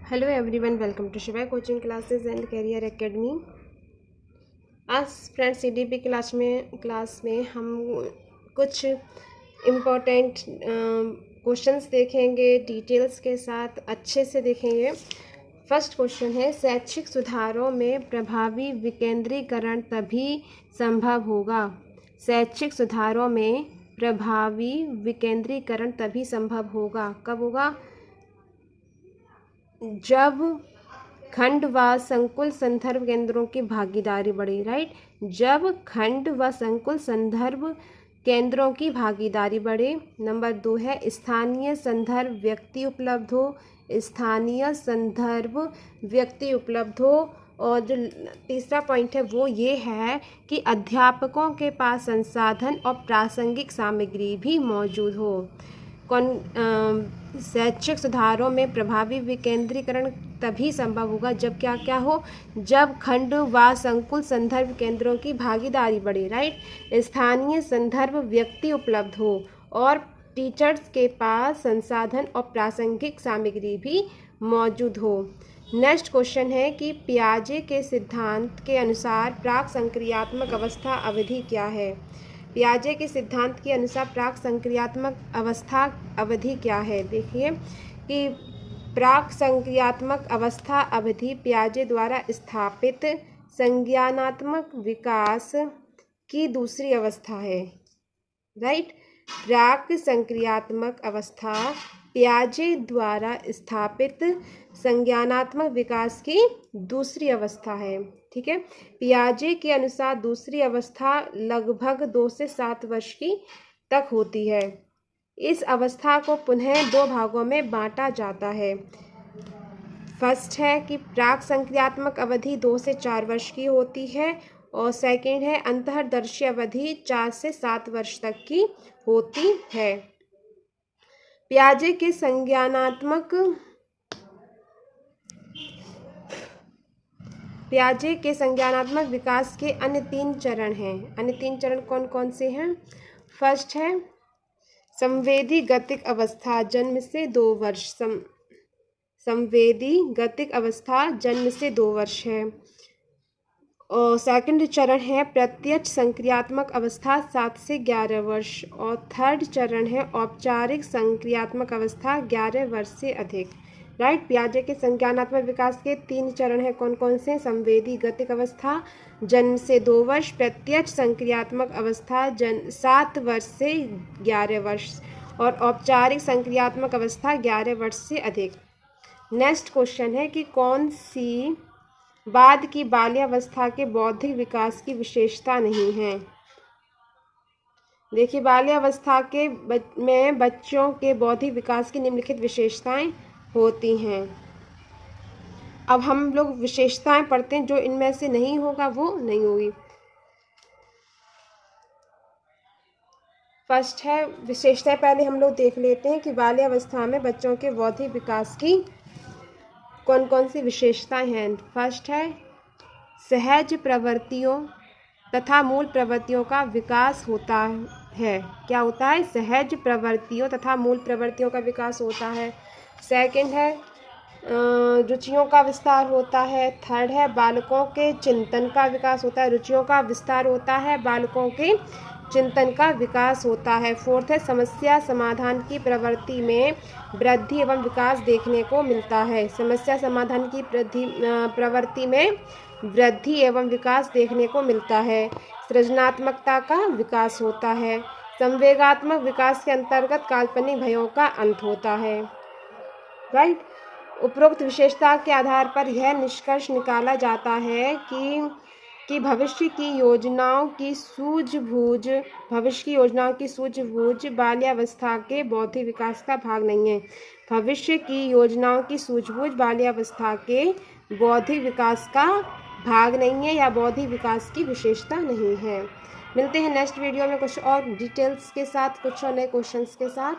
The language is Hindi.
हेलो एवरीवन, वेलकम टू शिवाय coaching classes and career academy. आज फ्रेंड्स सीडीपी क्लास में हम कुछ इम्पोर्टेंट क्वेश्चंस देखेंगे, डिटेल्स के साथ अच्छे से देखेंगे। फर्स्ट क्वेश्चन है, शैक्षिक सुधारों में प्रभावी विकेंद्रीकरण तभी संभव होगा। शैक्षिक सुधारों में प्रभावी विकेंद्रीकरण तभी संभव होगा। कब होगा? जब खंड व संकुल संदर्भ केंद्रों की भागीदारी बढ़े। राइट, जब खंड व संकुल संदर्भ केंद्रों की भागीदारी बढ़े। नंबर 2 है, स्थानीय संदर्भ व्यक्ति उपलब्ध हो। स्थानीय संदर्भ व्यक्ति उपलब्ध हो। और जो तीसरा पॉइंट है वो ये है कि अध्यापकों के पास संसाधन और प्रासंगिक सामग्री भी मौजूद हो। शैक्षिक सुधारों में प्रभावी विकेंद्रीकरण तभी संभव होगा जब क्या क्या हो, जब खंड व संकुल संदर्भ केंद्रों की भागीदारी बढ़े। राइट, स्थानीय संदर्भ व्यक्ति उपलब्ध हो और टीचर्स के पास संसाधन और प्रासंगिक सामग्री भी मौजूद हो। नेक्स्ट क्वेश्चन है कि पियाजे के सिद्धांत के अनुसार प्राक संक्रियात्मक अवस्था अवधि क्या है। पियाजे के सिद्धांत के अनुसार प्राक संक्रियात्मक अवस्था अवधि क्या है। देखिए कि प्राक संक्रियात्मक अवस्था अवधि पियाजे द्वारा स्थापित संज्ञानात्मक विकास की दूसरी अवस्था है। राइट, प्राक संक्रियात्मक अवस्था पियाजे द्वारा स्थापित संज्ञानात्मक विकास की दूसरी अवस्था है। ठीक है, पियाजे के अनुसार दूसरी अवस्था लगभग 2 से 7 वर्ष की तक होती है। इस अवस्था को पुनः 2 भागों में बांटा जाता है। फर्स्ट है कि प्राक संक्रियात्मक अवधि 2 से 4 वर्ष की होती है और सेकंड है अंतःदर्शी अवधि 4 से 7 वर्ष तक की होती है। पियाजे के संज्ञानात्मक विकास के अन्य 3 चरण हैं। अन्य 3 चरण कौन कौन से हैं? फर्स्ट है संवेदी गतिक अवस्था, जन्म से 2 वर्ष। संवेदी गतिक अवस्था जन्म से 2 वर्ष है। और सेकंड चरण है प्रत्यक्ष संक्रियात्मक अवस्था 7 से 11 वर्ष। और थर्ड चरण है औपचारिक संक्रियात्मक अवस्था 11 वर्ष से अधिक। राइट, पियाजे के संज्ञानात्मक विकास के 3 चरण हैं। कौन कौन से? संवेदी गतिक अवस्था जन्म से 2 वर्ष, प्रत्यक्ष संक्रियात्मक अवस्था 7 वर्ष से 11 वर्ष और औपचारिक संक्रियात्मक अवस्था 11 वर्ष से अधिक। नेक्स्ट क्वेश्चन है कि कौन सी बाद की बाल्यावस्था के बौद्धिक विकास की विशेषता नहीं है। देखिए, बाल्यावस्था में बच्चों के बौद्धिक विकास की निम्नलिखित विशेषताएं होती हैं। अब हम लोग विशेषताएं पढ़ते हैं, जो इनमें से नहीं होगा वो नहीं होगी। फर्स्ट है विशेषताएं, पहले हम लोग देख लेते हैं कि बाल्यावस्था में बच्चों के बौद्धिक विकास की कौन कौन सी विशेषताएं हैं। फर्स्ट है सहज प्रवृत्तियों तथा मूल प्रवृत्तियों का विकास होता है। क्या होता है? सहज प्रवृत्तियों तथा मूल प्रवृत्तियों का विकास होता है। सेकंड है रुचियों का विस्तार होता है। थर्ड है बालकों के चिंतन का विकास होता है। रुचियों का विस्तार होता है, बालकों के चिंतन का विकास होता है। फोर्थ है समस्या समाधान की प्रवृत्ति में वृद्धि एवं विकास देखने को मिलता है। समस्या समाधान की प्रवृत्ति में वृद्धि एवं विकास देखने को मिलता है। सृजनात्मकता का विकास होता है। संवेगात्मक विकास के अंतर्गत काल्पनिक भयों का अंत होता है। राइट, उपरोक्त विशेषता के आधार पर यह निष्कर्ष निकाला जाता है कि भविष्य की योजनाओं की सूझबूझ बाल्यावस्था के बौद्धिक विकास का भाग नहीं है। भविष्य की योजनाओं की सूझबूझ बाल्यावस्था के बौद्धिक विकास का भाग नहीं है या बौद्धिक विकास की विशेषता नहीं है। मिलते हैं नेक्स्ट वीडियो में कुछ और डिटेल्स के साथ, कुछ और नए क्वेश्चंस के साथ।